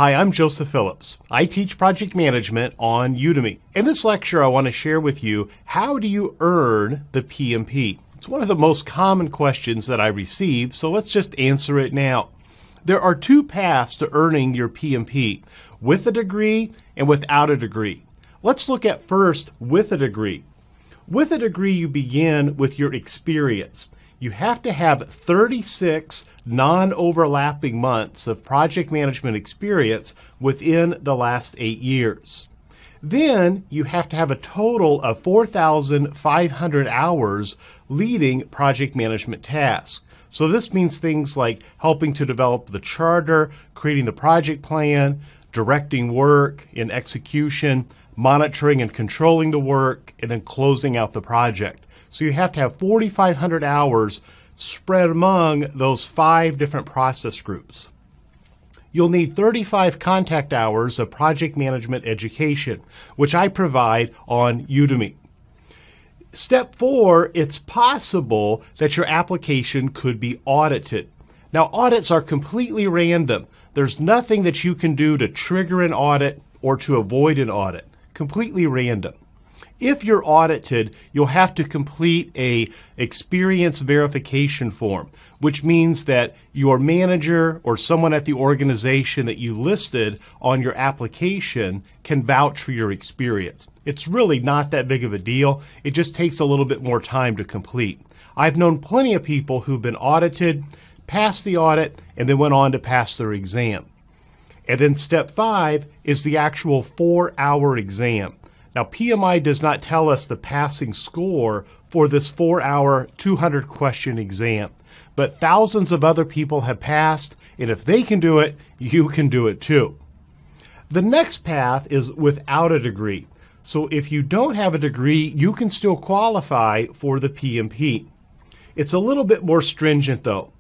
Hi, I'm Joseph Phillips. I teach project management on Udemy. In this lecture, I want to share with you, how do you earn the PMP? It's one of the most common questions that I receive, so let's just answer it now. There are two paths to earning your PMP, with a degree and without a degree. Let's look at first with a degree. With a degree, you begin with your experience. You have to have 36 non-overlapping months of project management experience within the last 8 years. Then you have to have a total of 4,500 hours leading project management tasks. So this means things like helping to develop the charter, creating the project plan, directing work in execution, monitoring and controlling the work, and then closing out the project. So you have to have 4,500 hours spread among those 5 different process groups. You'll need 35 contact hours of project management education, which I provide on Udemy. Step 4, it's possible that your application could be audited. Now, audits are completely random. There's nothing that you can do to trigger an audit or to avoid an audit. Completely random. If you're audited, you'll have to complete a experience verification form, which means that your manager or someone at the organization that you listed on your application can vouch for your experience. It's really not that big of a deal. It just takes a little bit more time to complete. I've known plenty of people who've been audited, passed the audit, and then went on to pass their exam. And then step 5 is the actual 4-hour exam. Now, PMI does not tell us the passing score for this 4-hour, 200-question exam, but thousands of other people have passed, and if they can do it, you can do it too. The next path is without a degree. So if you don't have a degree, you can still qualify for the PMP. It's a little bit more stringent though.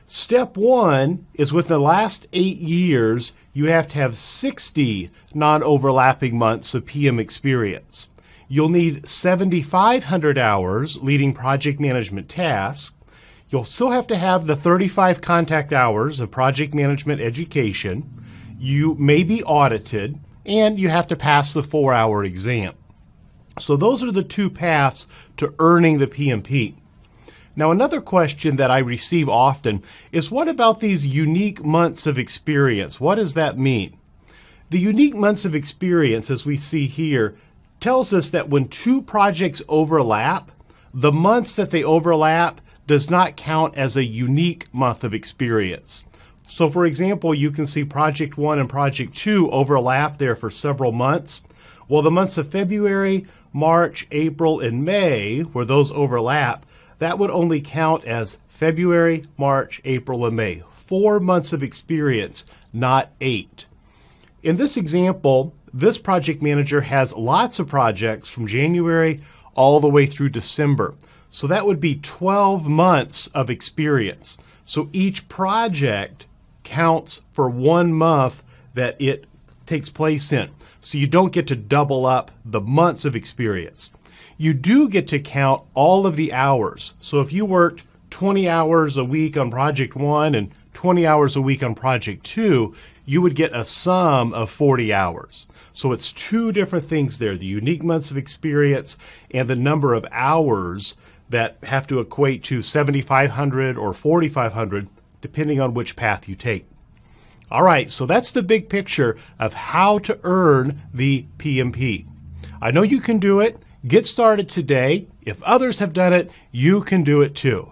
Step 1 is within the last 8 years, you have to have 60 non-overlapping months of PM experience. You'll need 7,500 hours leading project management tasks. You'll still have to have the 35 contact hours of project management education. You may be audited, and you have to pass the 4-hour exam. So those are the two paths to earning the PMP. Now, another question that I receive often is, what about these unique months of experience? What does that mean? The unique months of experience, as we see here, tells us that when 2 projects overlap, the months that they overlap does not count as a unique month of experience. So, for example, you can see Project 1 and Project 2 overlap there for several months. Well, the months of February, March, April, and May, where those overlap, that would only count as February, March, April, and May. 4 months of experience, not 8. In this example, this project manager has lots of projects from January all the way through December. So that would be 12 months of experience. So each project counts for 1 month that it takes place in. So you don't get to double up the months of experience. You do get to count all of the hours. So if you worked 20 hours a week on Project 1 and 20 hours a week on Project 2, you would get a sum of 40 hours. So it's 2 different things there, the unique months of experience and the number of hours that have to equate to 7,500 or 4,500, depending on which path you take. All right, so that's the big picture of how to earn the PMP. I know you can do it. Get started today. If others have done it, you can do it too.